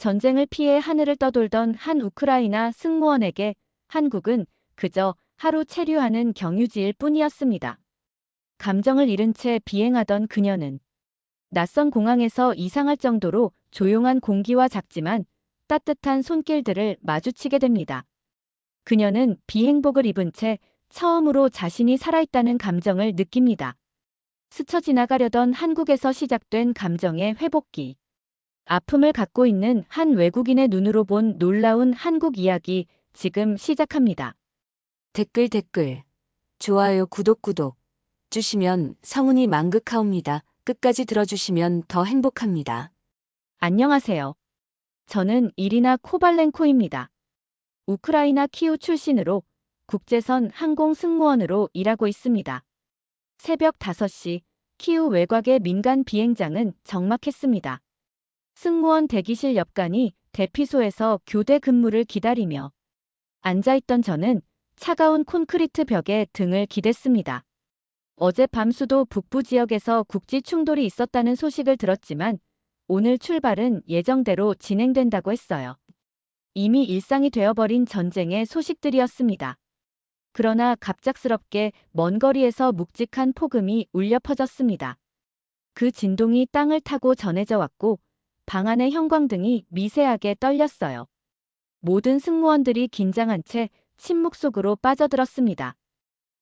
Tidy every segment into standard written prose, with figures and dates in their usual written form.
전쟁을 피해 하늘을 떠돌던 한 우크라이나 승무원에게 한국은 그저 하루 체류하는 경유지일 뿐이었습니다. 감정을 잃은 채 비행하던 그녀는 낯선 공항에서 이상할 정도로 조용한 공기와 작지만 따뜻한 손길들을 마주치게 됩니다. 그녀는 비행복을 입은 채 처음으로 자신이 살아있다는 감정을 느낍니다. 스쳐 지나가려던 한국에서 시작된 감정의 회복기. 아픔을 갖고 있는 한 외국인의 눈으로 본 놀라운 한국 이야기 지금 시작합니다. 댓글, 좋아요, 구독 주시면 성운이 만극하옵니다. 끝까지 들어주시면 더 행복합니다. 안녕하세요. 저는 이리나 코발렌코입니다. 우크라이나 키우 출신으로 국제선 항공 승무원으로 일하고 있습니다. 새벽 5시 키우 외곽의 민간 비행장은 적막했습니다. 승무원 대기실 옆간이 대피소에서 교대 근무를 기다리며 앉아있던 저는 차가운 콘크리트 벽에 등을 기댔습니다. 어젯밤 수도 북부 지역에서 국지 충돌이 있었다는 소식을 들었지만 오늘 출발은 예정대로 진행된다고 했어요. 이미 일상이 되어버린 전쟁의 소식들이었습니다. 그러나 갑작스럽게 먼 거리에서 묵직한 폭음이 울려 퍼졌습니다. 그 진동이 땅을 타고 전해져 왔고 방 안의 형광등이 미세하게 떨렸어요. 모든 승무원들이 긴장한 채 침묵 속으로 빠져들었습니다.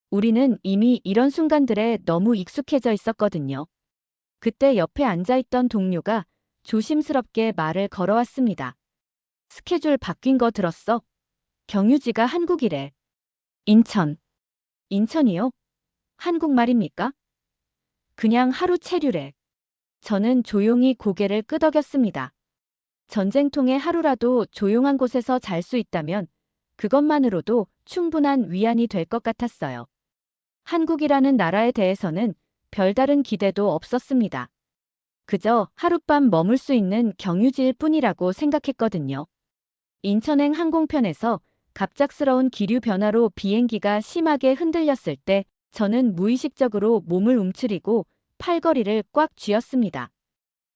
우리는 이미 이런 순간들에 너무 익숙해져 있었거든요. 그때 옆에 앉아있던 동료가 조심스럽게 말을 걸어왔습니다. 스케줄 바뀐 거 들었어? 경유지가 한국이래. 인천. 인천이요? 한국말입니까? 그냥 하루 체류래. 저는 조용히 고개를 끄덕였습니다. 전쟁통에 하루라도 조용한 곳에서 잘 수 있다면 그것만으로도 충분한 위안이 될 것 같았어요. 한국이라는 나라에 대해서는 별다른 기대도 없었습니다. 그저 하룻밤 머물 수 있는 경유지일 뿐이라고 생각했거든요. 인천행 항공편에서 갑작스러운 기류 변화로 비행기가 심하게 흔들렸을 때 저는 무의식적으로 몸을 움츠리고 팔걸이를 꽉 쥐었습니다.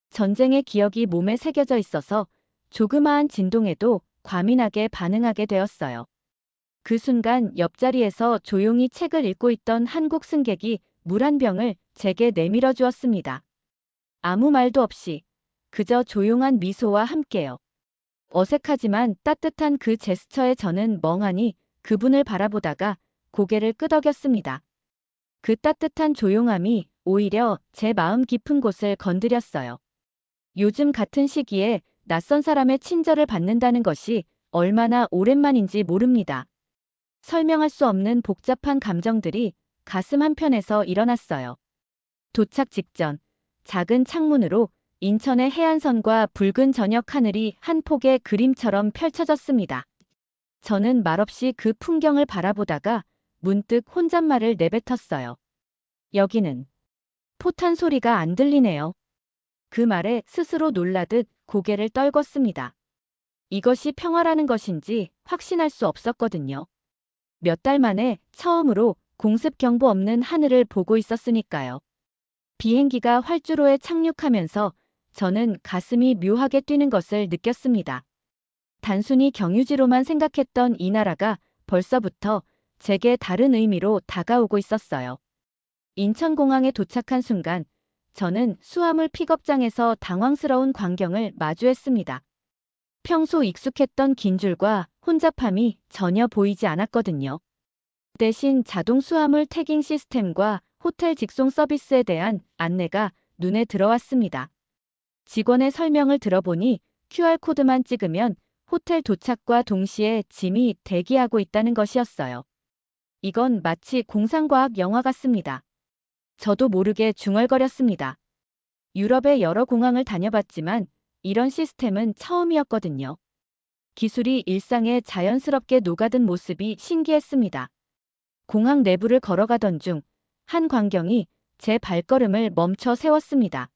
전쟁의 기억이 몸에 새겨져 있어서 조그마한 진동에도 과민하게 반응하게 되었어요. 그 순간 옆자리에서 조용히 책을 읽고 있던 한국 승객이 물 한 병을 제게 내밀어 주었습니다. 아무 말도 없이 그저 조용한 미소와 함께요. 어색하지만 따뜻한 그 제스처에 저는 멍하니 그분을 바라보다가 고개를 끄덕였습니다. 그 따뜻한 조용함이 오히려 제 마음 깊은 곳을 건드렸어요. 요즘 같은 시기에 낯선 사람의 친절을 받는다는 것이 얼마나 오랜만인지 모릅니다. 설명할 수 없는 복잡한 감정들이 가슴 한편에서 일어났어요. 도착 직전 작은 창문으로 인천의 해안선과 붉은 저녁 하늘이 한 폭의 그림처럼 펼쳐졌습니다. 저는 말없이 그 풍경을 바라보다가 문득 혼잣말을 내뱉었어요. 여기는 포탄 소리가 안 들리네요. 그 말에 스스로 놀라듯 고개를 떨궜습니다. 이것이 평화라는 것인지 확신할 수 없었거든요. 몇 달 만에 처음으로 공습 경보 없는 하늘을 보고 있었으니까요. 비행기가 활주로에 착륙하면서 저는 가슴이 묘하게 뛰는 것을 느꼈습니다. 단순히 경유지로만 생각했던 이 나라가 벌써부터 제게 다른 의미로 다가오고 있었어요. 인천공항에 도착한 순간 저는 수화물 픽업장에서 당황스러운 광경을 마주했습니다. 평소 익숙했던 긴 줄과 혼잡함이 전혀 보이지 않았거든요. 대신 자동 수화물 태깅 시스템과 호텔 직송 서비스에 대한 안내가 눈에 들어왔습니다. 직원의 설명을 들어보니 QR코드만 찍으면 호텔 도착과 동시에 짐이 대기하고 있다는 것이었어요. 이건 마치 공상과학 영화 같습니다. 저도 모르게 중얼거렸습니다. 유럽의 여러 공항을 다녀봤지만 이런 시스템은 처음이었거든요. 기술이 일상에 자연스럽게 녹아든 모습이 신기했습니다. 공항 내부를 걸어가던 중 한 광경이 제 발걸음을 멈춰 세웠습니다.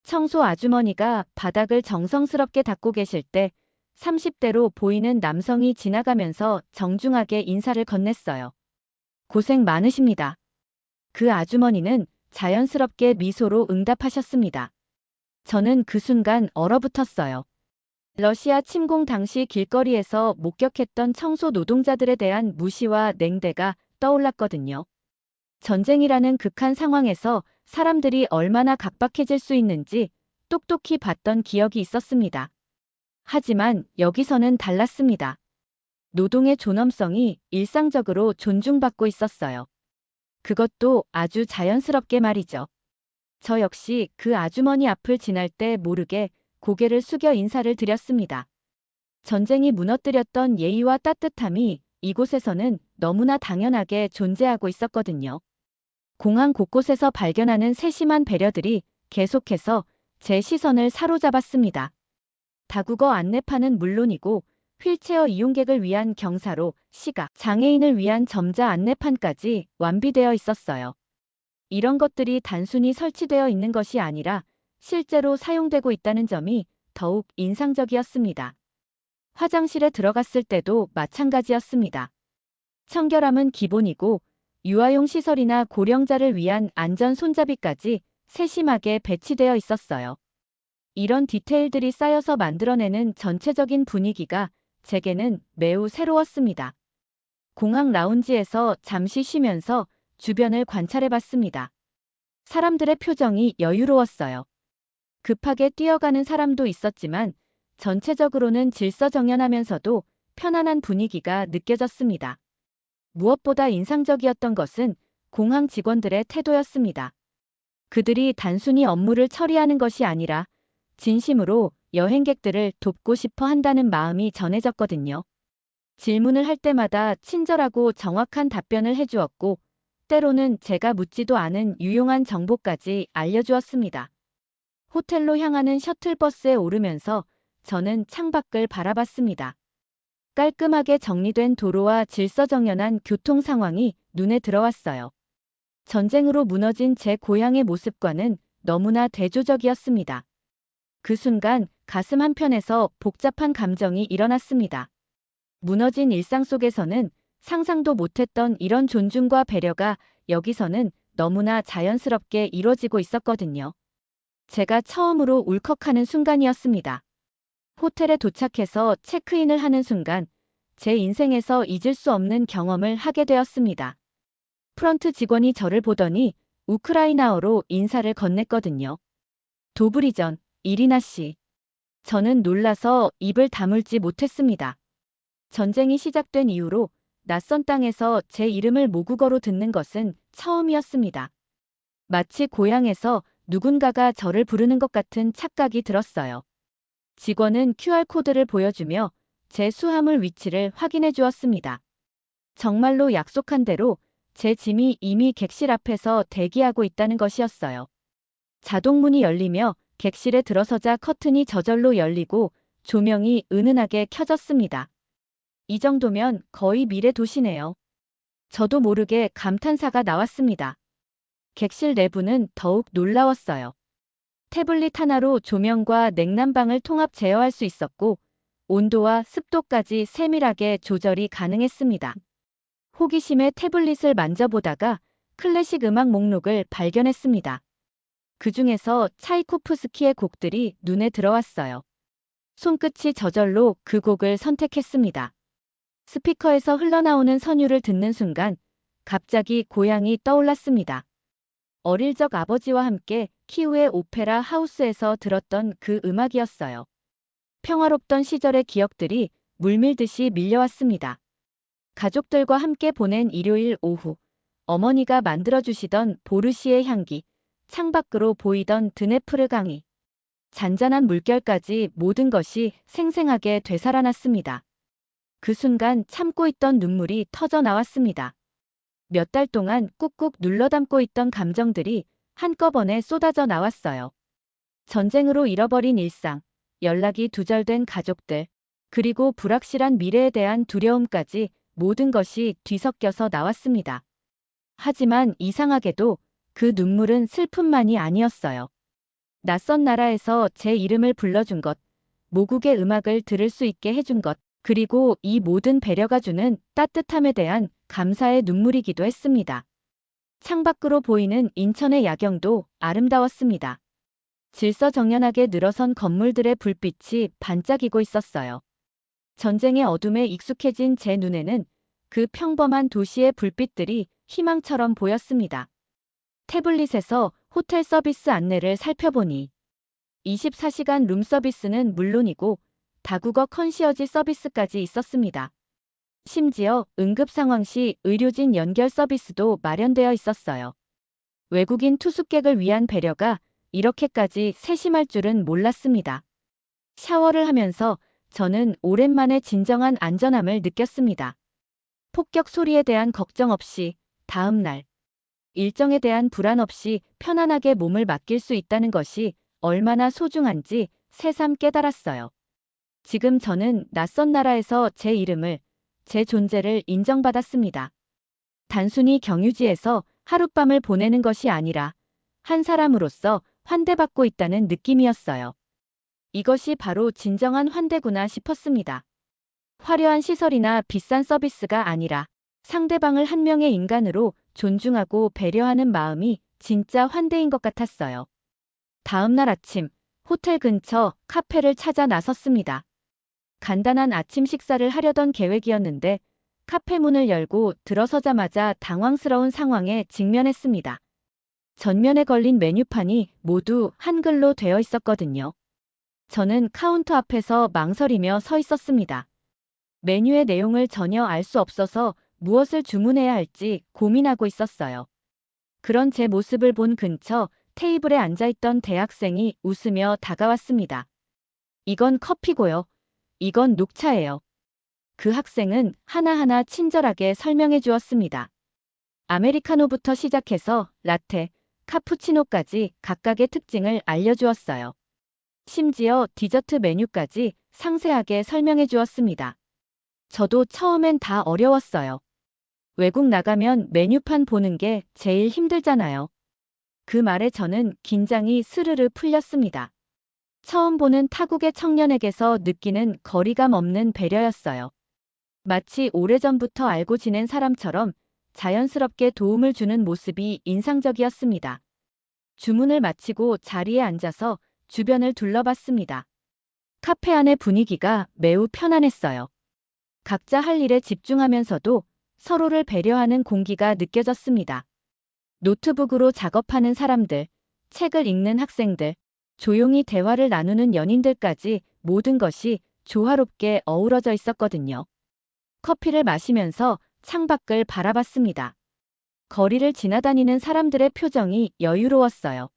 청소 아주머니가 바닥을 정성스럽게 닦고 계실 때 30대로 보이는 남성이 지나가면서 정중하게 인사를 건넸어요. 고생 많으십니다. 그 아주머니는 자연스럽게 미소로 응답하셨습니다. 저는 그 순간 얼어붙었어요. 러시아 침공 당시 길거리에서 목격했던 청소 노동자들에 대한 무시와 냉대가 떠올랐거든요. 전쟁이라는 극한 상황에서 사람들이 얼마나 각박해질 수 있는지 똑똑히 봤던 기억이 있었습니다. 하지만 여기서는 달랐습니다. 노동의 존엄성이 일상적으로 존중받고 있었어요. 그것도 아주 자연스럽게 말이죠. 저 역시 그 아주머니 앞을 지날 때 모르게 고개를 숙여 인사를 드렸습니다. 전쟁이 무너뜨렸던 예의와 따뜻함이 이곳에서는 너무나 당연하게 존재하고 있었거든요. 공항 곳곳에서 발견하는 세심한 배려들이 계속해서 제 시선을 사로잡았습니다. 다국어 안내판은 물론이고 휠체어 이용객을 위한 경사로, 시각 장애인을 위한 점자 안내판까지 완비되어 있었어요. 이런 것들이 단순히 설치되어 있는 것이 아니라 실제로 사용되고 있다는 점이 더욱 인상적이었습니다. 화장실에 들어갔을 때도 마찬가지였습니다. 청결함은 기본이고 유아용 시설이나 고령자를 위한 안전 손잡이까지 세심하게 배치되어 있었어요. 이런 디테일들이 쌓여서 만들어내는 전체적인 분위기가 제게는 매우 새로웠습니다. 공항 라운지에서 잠시 쉬면서 주변을 관찰해봤습니다. 사람들의 표정이 여유로웠어요. 급하게 뛰어가는 사람도 있었지만 전체적으로는 질서정연하면서도 편안한 분위기가 느껴졌습니다. 무엇보다 인상적이었던 것은 공항 직원들의 태도였습니다. 그들이 단순히 업무를 처리하는 것이 아니라 진심으로 여행객들을 돕고 싶어 한다는 마음이 전해졌거든요. 질문을 할 때마다 친절하고 정확한 답변을 해주었고, 때로는 제가 묻지도 않은 유용한 정보까지 알려주었습니다. 호텔로 향하는 셔틀버스에 오르면서 저는 창밖을 바라봤습니다. 깔끔하게 정리된 도로와 질서정연한 교통 상황이 눈에 들어왔어요. 전쟁으로 무너진 제 고향의 모습과는 너무나 대조적이었습니다. 그 순간 가슴 한편에서 복잡한 감정이 일어났습니다. 무너진 일상 속에서는 상상도 못했던 이런 존중과 배려가 여기서는 너무나 자연스럽게 이루어지고 있었거든요. 제가 처음으로 울컥하는 순간이었습니다. 호텔에 도착해서 체크인을 하는 순간 제 인생에서 잊을 수 없는 경험을 하게 되었습니다. 프런트 직원이 저를 보더니 우크라이나어로 인사를 건넸거든요. 도브리전, 이리나 씨. 저는 놀라서 입을 다물지 못했습니다. 전쟁이 시작된 이후로 낯선 땅에서 제 이름을 모국어로 듣는 것은 처음이었습니다. 마치 고향에서 누군가가 저를 부르는 것 같은 착각이 들었어요. 직원은 QR코드를 보여주며 제 수화물 위치를 확인해 주었습니다. 정말로 약속한 대로 제 짐이 이미 객실 앞에서 대기하고 있다는 것이었어요. 자동문이 열리며 객실에 들어서자 커튼이 저절로 열리고 조명이 은은하게 켜졌습니다. 이 정도면 거의 미래 도시네요. 저도 모르게 감탄사가 나왔습니다. 객실 내부는 더욱 놀라웠어요. 태블릿 하나로 조명과 냉난방을 통합 제어할 수 있었고 온도와 습도까지 세밀하게 조절이 가능했습니다. 호기심에 태블릿을 만져보다가 클래식 음악 목록을 발견했습니다. 그 중에서 차이코프스키의 곡들이 눈에 들어왔어요. 손끝이 저절로 그 곡을 선택했습니다. 스피커에서 흘러나오는 선율을 듣는 순간 갑자기 고향이 떠올랐습니다. 어릴 적 아버지와 함께 키우의 오페라 하우스에서 들었던 그 음악이었어요. 평화롭던 시절의 기억들이 물밀듯이 밀려왔습니다. 가족들과 함께 보낸 일요일 오후, 어머니가 만들어주시던 보르시의 향기, 창밖으로 보이던 드네프르 강이, 잔잔한 물결까지 모든 것이 생생하게 되살아났습니다. 그 순간 참고 있던 눈물이 터져 나왔습니다. 몇 달 동안 꾹꾹 눌러담고 있던 감정들이 한꺼번에 쏟아져 나왔어요. 전쟁으로 잃어버린 일상, 연락이 두절된 가족들, 그리고 불확실한 미래에 대한 두려움까지 모든 것이 뒤섞여서 나왔습니다. 하지만 이상하게도 그 눈물은 슬픔만이 아니었어요. 낯선 나라에서 제 이름을 불러준 것, 모국의 음악을 들을 수 있게 해준 것, 그리고 이 모든 배려가 주는 따뜻함에 대한 감사의 눈물이기도 했습니다. 창밖으로 보이는 인천의 야경도 아름다웠습니다. 질서정연하게 늘어선 건물들의 불빛이 반짝이고 있었어요. 전쟁의 어둠에 익숙해진 제 눈에는 그 평범한 도시의 불빛들이 희망처럼 보였습니다. 태블릿에서 호텔 서비스 안내를 살펴보니 24시간 룸 서비스는 물론이고 다국어 컨시어지 서비스까지 있었습니다. 심지어 응급 상황 시 의료진 연결 서비스도 마련되어 있었어요. 외국인 투숙객을 위한 배려가 이렇게까지 세심할 줄은 몰랐습니다. 샤워를 하면서 저는 오랜만에 진정한 안전함을 느꼈습니다. 폭격 소리에 대한 걱정 없이 다음 날 일정에 대한 불안 없이 편안하게 몸을 맡길 수 있다는 것이 얼마나 소중한지 새삼 깨달았어요. 지금 저는 낯선 나라에서 제 이름을, 제 존재를 인정받았습니다. 단순히 경유지에서 하룻밤을 보내는 것이 아니라 한 사람으로서 환대받고 있다는 느낌이었어요. 이것이 바로 진정한 환대구나 싶었습니다. 화려한 시설이나 비싼 서비스가 아니라 상대방을 한 명의 인간으로 존중하고 배려하는 마음이 진짜 환대인 것 같았어요. 다음 날 아침, 호텔 근처 카페를 찾아 나섰습니다. 간단한 아침 식사를 하려던 계획이었는데 카페 문을 열고 들어서자마자 당황스러운 상황에 직면했습니다. 전면에 걸린 메뉴판이 모두 한글로 되어 있었거든요. 저는 카운터 앞에서 망설이며 서 있었습니다. 메뉴의 내용을 전혀 알 수 없어서 무엇을 주문해야 할지 고민하고 있었어요. 그런 제 모습을 본 근처 테이블에 앉아있던 대학생이 웃으며 다가왔습니다. 이건 커피고요. 이건 녹차예요. 그 학생은 하나하나 친절하게 설명해 주었습니다. 아메리카노부터 시작해서 라테, 카푸치노까지 각각의 특징을 알려주었어요. 심지어 디저트 메뉴까지 상세하게 설명해 주었습니다. 저도 처음엔 다 어려웠어요. 외국 나가면 메뉴판 보는 게 제일 힘들잖아요. 그 말에 저는 긴장이 스르르 풀렸습니다. 처음 보는 타국의 청년에게서 느끼는 거리감 없는 배려였어요. 마치 오래전부터 알고 지낸 사람처럼 자연스럽게 도움을 주는 모습이 인상적이었습니다. 주문을 마치고 자리에 앉아서 주변을 둘러봤습니다. 카페 안의 분위기가 매우 편안했어요. 각자 할 일에 집중하면서도 서로를 배려하는 공기가 느껴졌습니다. 노트북으로 작업하는 사람들, 책을 읽는 학생들, 조용히 대화를 나누는 연인들까지 모든 것이 조화롭게 어우러져 있었거든요. 커피를 마시면서 창밖을 바라봤습니다. 거리를 지나다니는 사람들의 표정이 여유로웠어요.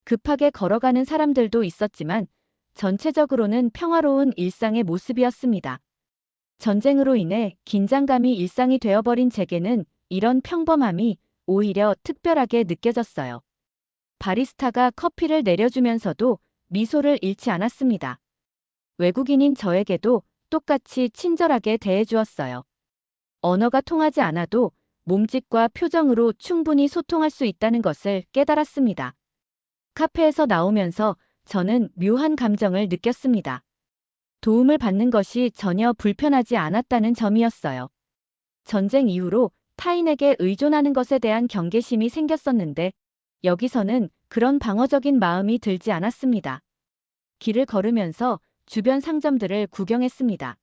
급하게 걸어가는 사람들도 있었지만 전체적으로는 평화로운 일상의 모습이었습니다. 전쟁으로 인해 긴장감이 일상이 되어버린 제게는 이런 평범함이 오히려 특별하게 느껴졌어요. 바리스타가 커피를 내려주면서도 미소를 잃지 않았습니다. 외국인인 저에게도 똑같이 친절하게 대해주었어요. 언어가 통하지 않아도 몸짓과 표정으로 충분히 소통할 수 있다는 것을 깨달았습니다. 카페에서 나오면서 저는 묘한 감정을 느꼈습니다. 도움을 받는 것이 전혀 불편하지 않았다는 점이었어요. 전쟁 이후로 타인에게 의존하는 것에 대한 경계심이 생겼었는데 여기서는 그런 방어적인 마음이 들지 않았습니다. 길을 걸으면서 주변 상점들을 구경했습니다.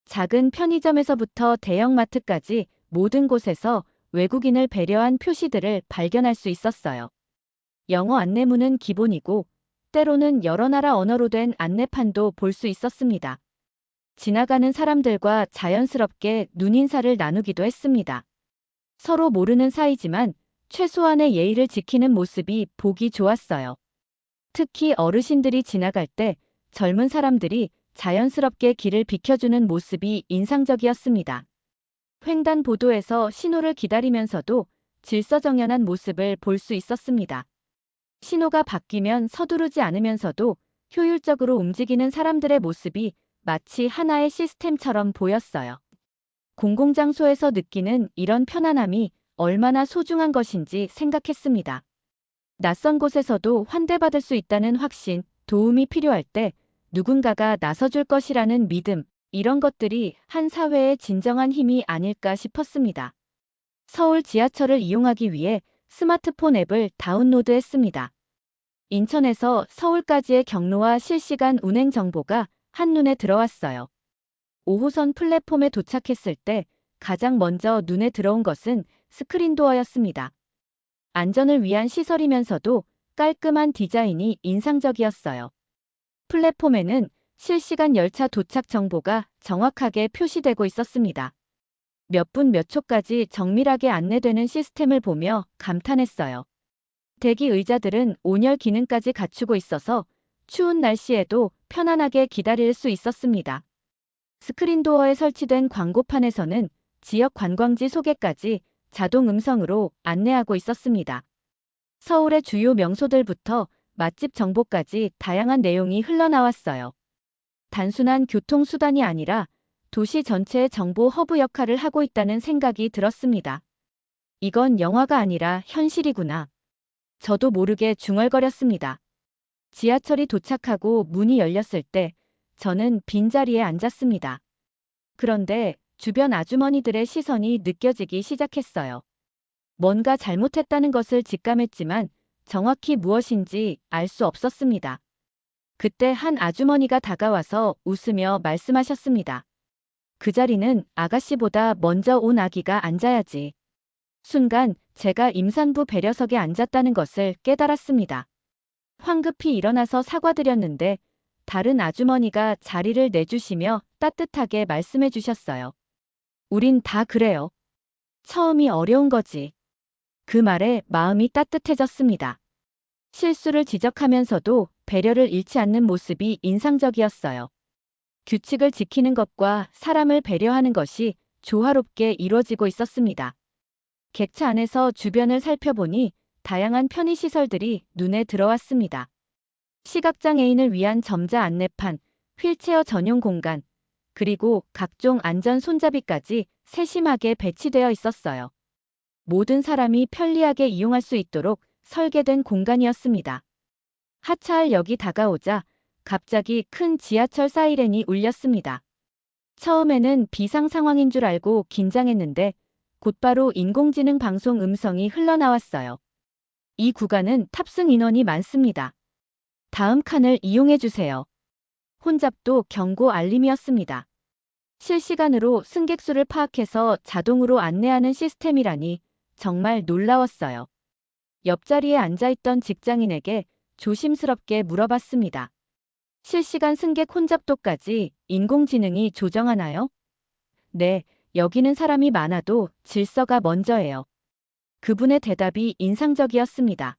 작은 편의점에서부터 대형마트까지 모든 곳에서 외국인을 배려한 표시들을 발견할 수 있었어요. 영어 안내문은 기본이고 때로는 여러 나라 언어로 된 안내판도 볼 수 있었습니다. 지나가는 사람들과 자연스럽게 눈인사를 나누기도 했습니다. 서로 모르는 사이지만 최소한의 예의를 지키는 모습이 보기 좋았어요. 특히 어르신들이 지나갈 때 젊은 사람들이 자연스럽게 길을 비켜주는 모습이 인상적이었습니다. 횡단보도에서 신호를 기다리면서도 질서정연한 모습을 볼 수 있었습니다. 신호가 바뀌면 서두르지 않으면서도 효율적으로 움직이는 사람들의 모습이 마치 하나의 시스템처럼 보였어요. 공공장소에서 느끼는 이런 편안함이 얼마나 소중한 것인지 생각했습니다. 낯선 곳에서도 환대받을 수 있다는 확신, 도움이 필요할 때 누군가가 나서줄 것이라는 믿음, 이런 것들이 한 사회의 진정한 힘이 아닐까 싶었습니다. 서울 지하철을 이용하기 위해 스마트폰 앱을 다운로드했습니다. 인천에서 서울까지의 경로와 실시간 운행 정보가 한눈에 들어왔어요. 5호선 플랫폼에 도착했을 때 가장 먼저 눈에 들어온 것은 스크린도어였습니다. 안전을 위한 시설이면서도 깔끔한 디자인이 인상적이었어요. 플랫폼에는 실시간 열차 도착 정보가 정확하게 표시되고 있었습니다. 몇 분 몇 초까지 정밀하게 안내되는 시스템을 보며 감탄했어요. 대기 의자들은 온열 기능까지 갖추고 있어서 추운 날씨에도 편안하게 기다릴 수 있었습니다. 스크린도어에 설치된 광고판에서는 지역 관광지 소개까지 자동 음성으로 안내하고 있었습니다. 서울의 주요 명소들부터 맛집 정보까지 다양한 내용이 흘러나왔어요. 단순한 교통수단이 아니라 도시 전체의 정보 허브 역할을 하고 있다는 생각이 들었습니다. 이건 영화가 아니라 현실이구나. 저도 모르게 중얼거렸습니다. 지하철이 도착하고 문이 열렸을 때 저는 빈자리에 앉았습니다. 그런데 주변 아주머니들의 시선이 느껴지기 시작했어요. 뭔가 잘못했다는 것을 직감했지만 정확히 무엇인지 알 수 없었습니다. 그때 한 아주머니가 다가와서 웃으며 말씀하셨습니다. 그 자리는 아가씨보다 먼저 온 아기가 앉아야지. 순간 제가 임산부 배려석에 앉았다는 것을 깨달았습니다. 황급히 일어나서 사과드렸는데 다른 아주머니가 자리를 내주시며 따뜻하게 말씀해 주셨어요. 우린 다 그래요. 처음이 어려운 거지. 그 말에 마음이 따뜻해졌습니다. 실수를 지적하면서도 배려를 잃지 않는 모습이 인상적이었어요. 규칙을 지키는 것과 사람을 배려하는 것이 조화롭게 이루어지고 있었습니다. 객차 안에서 주변을 살펴보니 다양한 편의시설들이 눈에 들어왔습니다. 시각장애인을 위한 점자 안내판, 휠체어 전용 공간, 그리고 각종 안전 손잡이까지 세심하게 배치되어 있었어요. 모든 사람이 편리하게 이용할 수 있도록 설계된 공간이었습니다. 하차할 역이 다가오자 갑자기 큰 지하철 사이렌이 울렸습니다. 처음에는 비상 상황인 줄 알고 긴장했는데 곧바로 인공지능 방송 음성이 흘러나왔어요. 이 구간은 탑승 인원이 많습니다. 다음 칸을 이용해 주세요. 혼잡도 경고 알림이었습니다. 실시간으로 승객 수를 파악해서 자동으로 안내하는 시스템이라니 정말 놀라웠어요. 옆자리에 앉아있던 직장인에게 조심스럽게 물어봤습니다. 실시간 승객 혼잡도까지 인공지능이 조정하나요? 네, 여기는 사람이 많아도 질서가 먼저예요. 그분의 대답이 인상적이었습니다.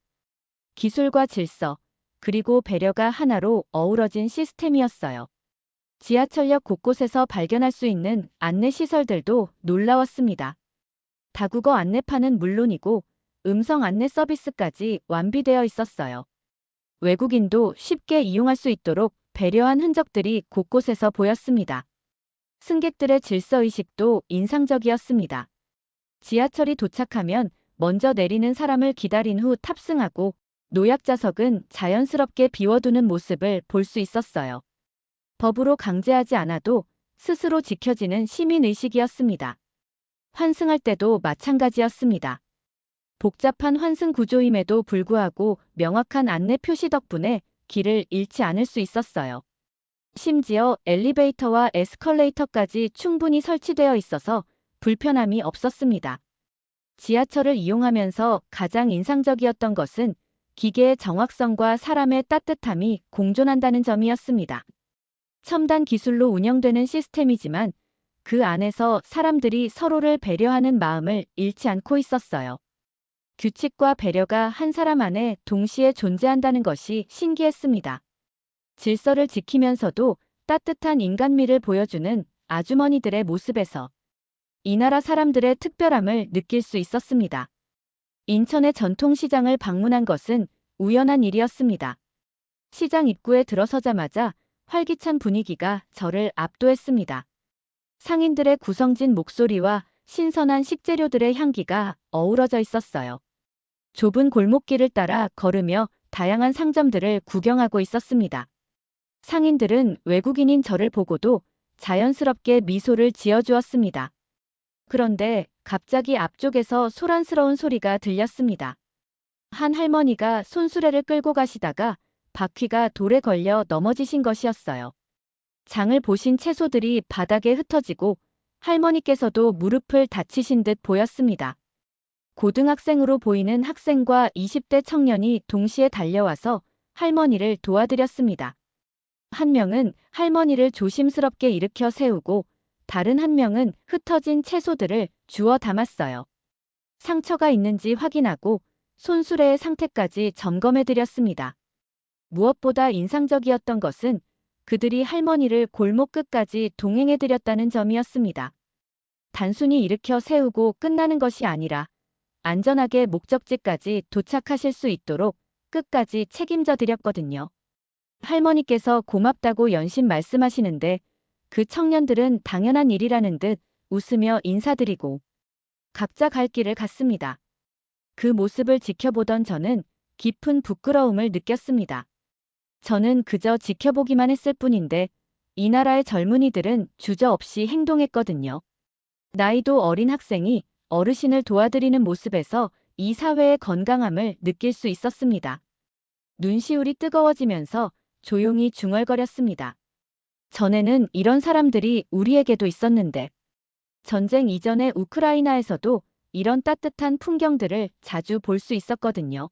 기술과 질서, 그리고 배려가 하나로 어우러진 시스템이었어요. 지하철역 곳곳에서 발견할 수 있는 안내 시설들도 놀라웠습니다. 다국어 안내판은 물론이고 음성 안내 서비스까지 완비되어 있었어요. 외국인도 쉽게 이용할 수 있도록 배려한 흔적들이 곳곳에서 보였습니다. 승객들의 질서의식도 인상적이었습니다. 지하철이 도착하면 먼저 내리는 사람을 기다린 후 탑승하고 노약자석은 자연스럽게 비워두는 모습을 볼 수 있었어요. 법으로 강제하지 않아도 스스로 지켜지는 시민의식이었습니다. 환승할 때도 마찬가지였습니다. 복잡한 환승 구조임에도 불구하고 명확한 안내 표시 덕분에 길을 잃지 않을 수 있었어요. 심지어 엘리베이터와 에스컬레이터까지 충분히 설치되어 있어서 불편함이 없었습니다. 지하철을 이용하면서 가장 인상적이었던 것은 기계의 정확성과 사람의 따뜻함이 공존한다는 점이었습니다. 첨단 기술로 운영되는 시스템이지만 그 안에서 사람들이 서로를 배려하는 마음을 잃지 않고 있었어요. 규칙과 배려가 한 사람 안에 동시에 존재한다는 것이 신기했습니다. 질서를 지키면서도 따뜻한 인간미를 보여주는 아주머니들의 모습에서 이 나라 사람들의 특별함을 느낄 수 있었습니다. 인천의 전통시장을 방문한 것은 우연한 일이었습니다. 시장 입구에 들어서자마자 활기찬 분위기가 저를 압도했습니다. 상인들의 구성진 목소리와 신선한 식재료들의 향기가 어우러져 있었어요. 좁은 골목길을 따라 걸으며 다양한 상점들을 구경하고 있었습니다. 상인들은 외국인인 저를 보고도 자연스럽게 미소를 지어주었습니다. 그런데 갑자기 앞쪽에서 소란스러운 소리가 들렸습니다. 한 할머니가 손수레를 끌고 가시다가 바퀴가 돌에 걸려 넘어지신 것이었어요. 장을 보신 채소들이 바닥에 흩어지고 할머니께서도 무릎을 다치신 듯 보였습니다. 고등학생으로 보이는 학생과 20대 청년이 동시에 달려와서 할머니를 도와드렸습니다. 한 명은 할머니를 조심스럽게 일으켜 세우고 다른 한 명은 흩어진 채소들을 주워 담았어요. 상처가 있는지 확인하고 손수레의 상태까지 점검해 드렸습니다. 무엇보다 인상적이었던 것은 그들이 할머니를 골목 끝까지 동행해 드렸다는 점이었습니다. 단순히 일으켜 세우고 끝나는 것이 아니라 안전하게 목적지까지 도착하실 수 있도록 끝까지 책임져 드렸거든요. 할머니께서 고맙다고 연신 말씀하시는데 그 청년들은 당연한 일이라는 듯 웃으며 인사드리고 각자 갈 길을 갔습니다. 그 모습을 지켜보던 저는 깊은 부끄러움을 느꼈습니다. 저는 그저 지켜보기만 했을 뿐인데 이 나라의 젊은이들은 주저없이 행동했거든요. 나이도 어린 학생이 어르신을 도와드리는 모습에서 이 사회의 건강함을 느낄 수 있었습니다. 눈시울이 뜨거워지면서 조용히 중얼거렸습니다. 전에는 이런 사람들이 우리에게도 있었는데 전쟁 이전의 우크라이나에서도 이런 따뜻한 풍경들을 자주 볼 수 있었거든요.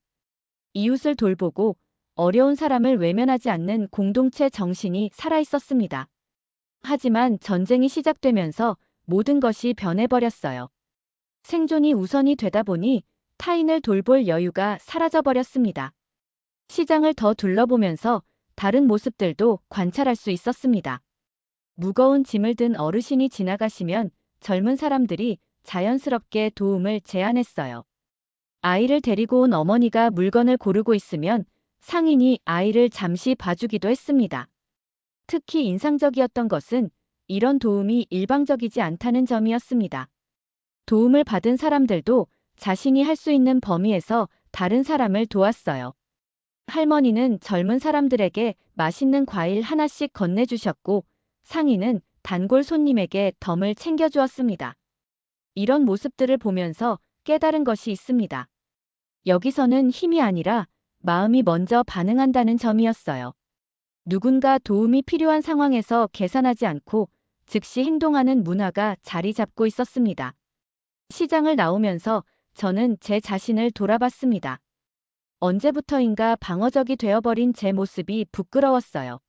이웃을 돌보고 어려운 사람을 외면하지 않는 공동체 정신이 살아있었습니다. 하지만 전쟁이 시작되면서 모든 것이 변해버렸어요. 생존이 우선이 되다 보니 타인을 돌볼 여유가 사라져버렸습니다. 시장을 더 둘러보면서 다른 모습들도 관찰할 수 있었습니다. 무거운 짐을 든 어르신이 지나가시면 젊은 사람들이 자연스럽게 도움을 제안했어요. 아이를 데리고 온 어머니가 물건을 고르고 있으면 상인이 아이를 잠시 봐주기도 했습니다. 특히 인상적이었던 것은 이런 도움이 일방적이지 않다는 점이었습니다. 도움을 받은 사람들도 자신이 할 수 있는 범위에서 다른 사람을 도왔어요. 할머니는 젊은 사람들에게 맛있는 과일 하나씩 건네주셨고 상인은 단골 손님에게 덤을 챙겨주었습니다. 이런 모습들을 보면서 깨달은 것이 있습니다. 여기서는 힘이 아니라 마음이 먼저 반응한다는 점이었어요. 누군가 도움이 필요한 상황에서 계산하지 않고 즉시 행동하는 문화가 자리 잡고 있었습니다. 시장을 나오면서 저는 제 자신을 돌아봤습니다. 언제부터인가 방어적이 되어버린 제 모습이 부끄러웠어요.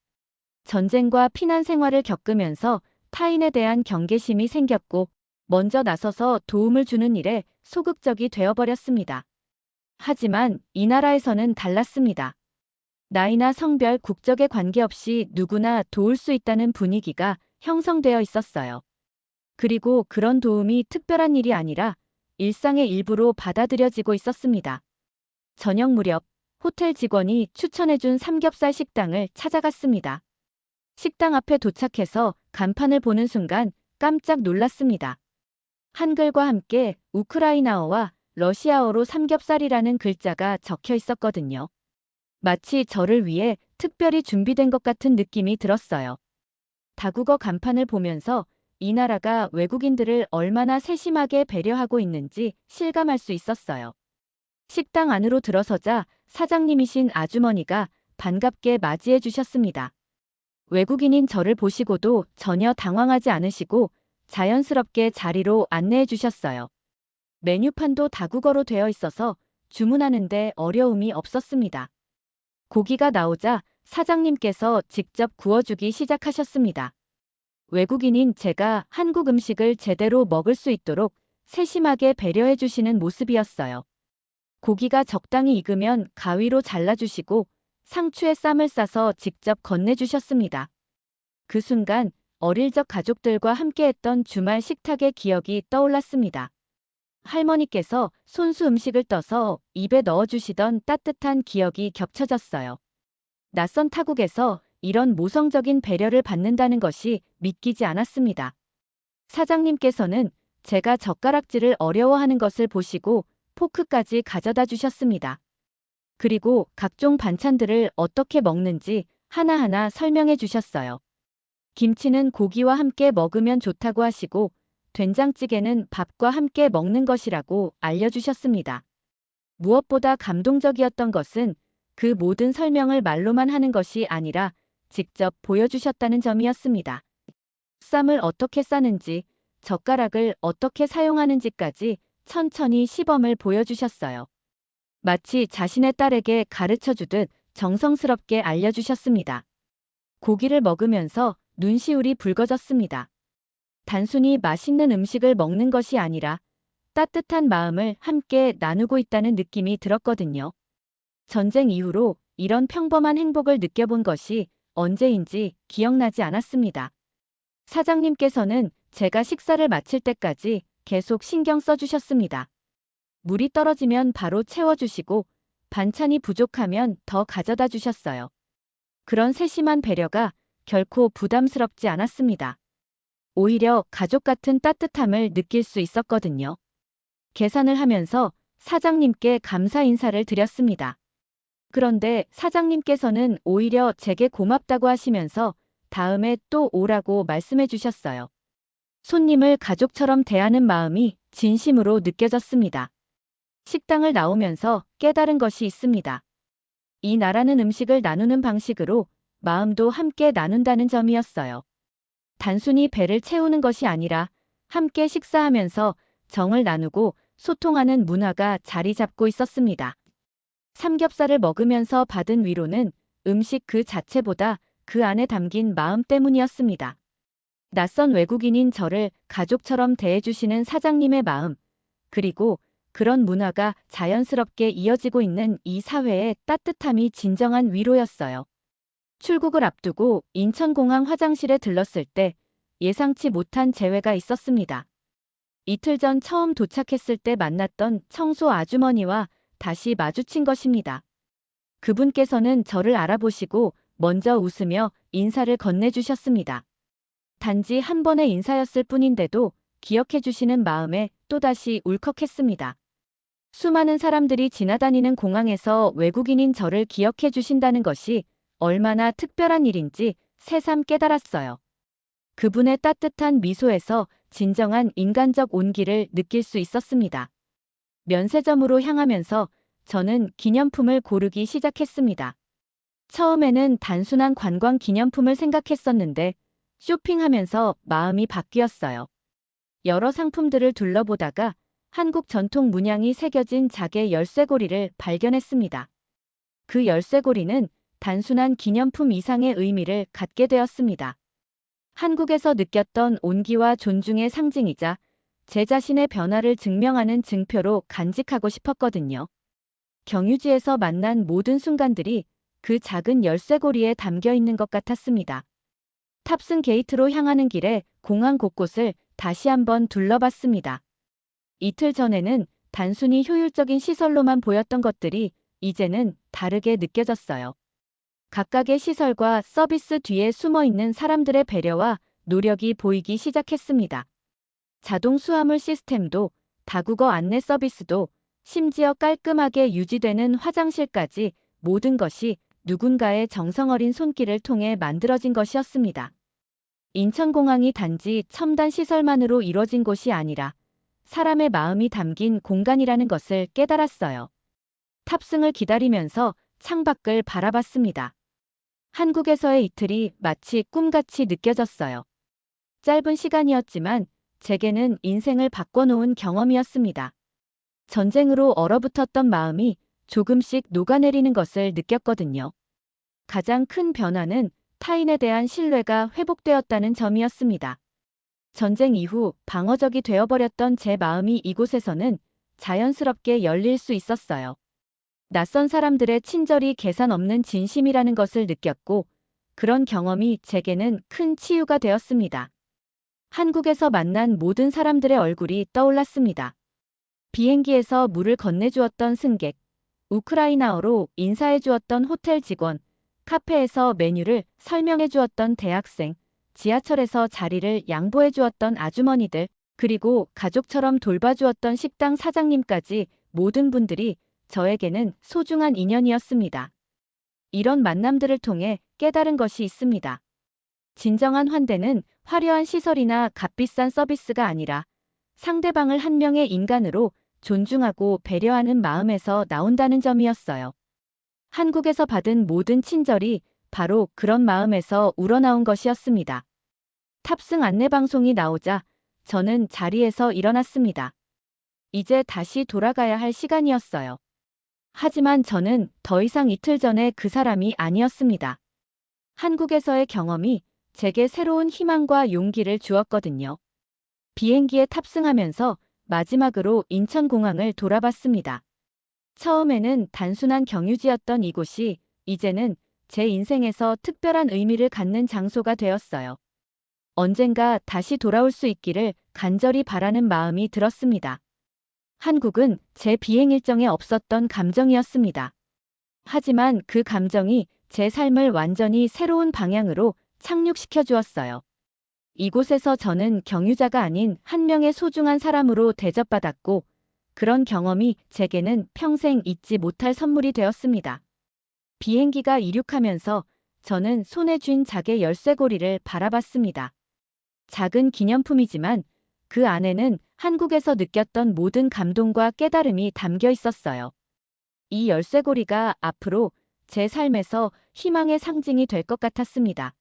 전쟁과 피난 생활을 겪으면서 타인에 대한 경계심이 생겼고 먼저 나서서 도움을 주는 일에 소극적이 되어버렸습니다. 하지만 이 나라에서는 달랐습니다. 나이나 성별, 국적에 관계없이 누구나 도울 수 있다는 분위기가 형성되어 있었어요. 그리고 그런 도움이 특별한 일이 아니라 일상의 일부로 받아들여지고 있었습니다. 저녁 무렵 호텔 직원이 추천해준 삼겹살 식당을 찾아갔습니다. 식당 앞에 도착해서 간판을 보는 순간 깜짝 놀랐습니다. 한글과 함께 우크라이나어와 러시아어로 삼겹살이라는 글자가 적혀 있었거든요. 마치 저를 위해 특별히 준비된 것 같은 느낌이 들었어요. 다국어 간판을 보면서 이 나라가 외국인들을 얼마나 세심하게 배려하고 있는지 실감할 수 있었어요. 식당 안으로 들어서자 사장님이신 아주머니가 반갑게 맞이해 주셨습니다. 외국인인 저를 보시고도 전혀 당황하지 않으시고 자연스럽게 자리로 안내해 주셨어요. 메뉴판도 다국어로 되어 있어서 주문하는데 어려움이 없었습니다. 고기가 나오자 사장님께서 직접 구워주기 시작하셨습니다. 외국인인 제가 한국 음식을 제대로 먹을 수 있도록 세심하게 배려해 주시는 모습이었어요. 고기가 적당히 익으면 가위로 잘라주시고 상추에 쌈을 싸서 직접 건네주셨습니다. 그 순간 어릴 적 가족들과 함께했던 주말 식탁의 기억이 떠올랐습니다. 할머니께서 손수 음식을 떠서 입에 넣어주시던 따뜻한 기억이 겹쳐졌어요. 낯선 타국에서 이런 모성적인 배려를 받는다는 것이 믿기지 않았습니다. 사장님께서는 제가 젓가락질을 어려워하는 것을 보시고 포크까지 가져다 주셨습니다. 그리고 각종 반찬들을 어떻게 먹는지 하나하나 설명해 주셨어요. 김치는 고기와 함께 먹으면 좋다고 하시고 된장찌개는 밥과 함께 먹는 것이라고 알려주셨습니다. 무엇보다 감동적이었던 것은 그 모든 설명을 말로만 하는 것이 아니라 직접 보여주셨다는 점이었습니다. 쌈을 어떻게 싸는지, 젓가락을 어떻게 사용하는지까지 천천히 시범을 보여주셨어요. 마치 자신의 딸에게 가르쳐주듯 정성스럽게 알려주셨습니다. 고기를 먹으면서 눈시울이 붉어졌습니다. 단순히 맛있는 음식을 먹는 것이 아니라 따뜻한 마음을 함께 나누고 있다는 느낌이 들었거든요. 전쟁 이후로 이런 평범한 행복을 느껴본 것이 언제인지 기억나지 않았습니다. 사장님께서는 제가 식사를 마칠 때까지 계속 신경 써주셨습니다. 물이 떨어지면 바로 채워주시고 반찬이 부족하면 더 가져다 주셨어요. 그런 세심한 배려가 결코 부담스럽지 않았습니다. 오히려 가족 같은 따뜻함을 느낄 수 있었거든요. 계산을 하면서 사장님께 감사 인사를 드렸습니다. 그런데 사장님께서는 오히려 제게 고맙다고 하시면서 다음에 또 오라고 말씀해 주셨어요. 손님을 가족처럼 대하는 마음이 진심으로 느껴졌습니다. 식당을 나오면서 깨달은 것이 있습니다. 이 나라는 음식을 나누는 방식으로 마음도 함께 나눈다는 점이었어요. 단순히 배를 채우는 것이 아니라 함께 식사하면서 정을 나누고 소통하는 문화가 자리 잡고 있었습니다. 삼겹살을 먹으면서 받은 위로는 음식 그 자체보다 그 안에 담긴 마음 때문이었습니다. 낯선 외국인인 저를 가족처럼 대해주시는 사장님의 마음, 그리고 그런 문화가 자연스럽게 이어지고 있는 이 사회의 따뜻함이 진정한 위로였어요. 출국을 앞두고 인천공항 화장실에 들렀을 때 예상치 못한 재회가 있었습니다. 이틀 전 처음 도착했을 때 만났던 청소 아주머니와 다시 마주친 것입니다. 그분께서는 저를 알아보시고 먼저 웃으며 인사를 건네주셨습니다. 단지 한 번의 인사였을 뿐인데도 기억해 주시는 마음에 또다시 울컥했습니다. 수많은 사람들이 지나다니는 공항에서 외국인인 저를 기억해 주신다는 것이 얼마나 특별한 일인지 새삼 깨달았어요. 그분의 따뜻한 미소에서 진정한 인간적 온기를 느낄 수 있었습니다. 면세점으로 향하면서 저는 기념품을 고르기 시작했습니다. 처음에는 단순한 관광 기념품을 생각했었는데 쇼핑하면서 마음이 바뀌었어요. 여러 상품들을 둘러보다가 한국 전통 문양이 새겨진 자개 열쇠고리를 발견했습니다. 그 열쇠고리는 단순한 기념품 이상의 의미를 갖게 되었습니다. 한국에서 느꼈던 온기와 존중의 상징이자 제 자신의 변화를 증명하는 증표로 간직하고 싶었거든요. 경유지에서 만난 모든 순간들이 그 작은 열쇠고리에 담겨 있는 것 같았습니다. 탑승 게이트로 향하는 길에 공항 곳곳을 다시 한번 둘러봤습니다. 이틀 전에는 단순히 효율적인 시설로만 보였던 것들이 이제는 다르게 느껴졌어요. 각각의 시설과 서비스 뒤에 숨어있는 사람들의 배려와 노력이 보이기 시작했습니다. 자동 수화물 시스템도, 다국어 안내 서비스도, 심지어 깔끔하게 유지되는 화장실까지 모든 것이 누군가의 정성어린 손길을 통해 만들어진 것이었습니다. 인천공항이 단지 첨단 시설만으로 이뤄진 곳이 아니라 사람의 마음이 담긴 공간이라는 것을 깨달았어요. 탑승을 기다리면서 창밖을 바라봤습니다. 한국에서의 이틀이 마치 꿈같이 느껴졌어요. 짧은 시간이었지만 제게는 인생을 바꿔놓은 경험이었습니다. 전쟁으로 얼어붙었던 마음이 조금씩 녹아내리는 것을 느꼈거든요. 가장 큰 변화는 타인에 대한 신뢰가 회복되었다는 점이었습니다. 전쟁 이후 방어적이 되어버렸던 제 마음이 이곳에서는 자연스럽게 열릴 수 있었어요. 낯선 사람들의 친절이 계산 없는 진심이라는 것을 느꼈고 그런 경험이 제게는 큰 치유가 되었습니다. 한국에서 만난 모든 사람들의 얼굴이 떠올랐습니다. 비행기에서 물을 건네주었던 승객, 우크라이나어로 인사해주었던 호텔 직원, 카페에서 메뉴를 설명해주었던 대학생, 지하철에서 자리를 양보해주었던 아주머니들, 그리고 가족처럼 돌봐주었던 식당 사장님까지 모든 분들이 저에게는 소중한 인연이었습니다. 이런 만남들을 통해 깨달은 것이 있습니다. 진정한 환대는 화려한 시설이나 값비싼 서비스가 아니라 상대방을 한 명의 인간으로 존중하고 배려하는 마음에서 나온다는 점이었어요. 한국에서 받은 모든 친절이 바로 그런 마음에서 우러나온 것이었습니다. 탑승 안내방송이 나오자 저는 자리에서 일어났습니다. 이제 다시 돌아가야 할 시간이었어요. 하지만 저는 더 이상 이틀 전에 그 사람이 아니었습니다. 한국에서의 경험이 제게 새로운 희망과 용기를 주었거든요. 비행기에 탑승하면서 마지막으로 인천공항을 돌아봤습니다. 처음에는 단순한 경유지였던 이곳이 이제는 제 인생에서 특별한 의미를 갖는 장소가 되었어요. 언젠가 다시 돌아올 수 있기를 간절히 바라는 마음이 들었습니다. 한국은 제 비행 일정에 없었던 감정이었습니다. 하지만 그 감정이 제 삶을 완전히 새로운 방향으로 착륙시켜 주었어요. 이곳에서 저는 경유자가 아닌 한 명의 소중한 사람으로 대접받았고, 그런 경험이 제게는 평생 잊지 못할 선물이 되었습니다. 비행기가 이륙하면서 저는 손에 쥔 작의 열쇠고리를 바라봤습니다. 작은 기념품이지만 그 안에는 한국에서 느꼈던 모든 감동과 깨달음이 담겨 있었어요. 이 열쇠고리가 앞으로 제 삶에서 희망의 상징이 될 것 같았습니다.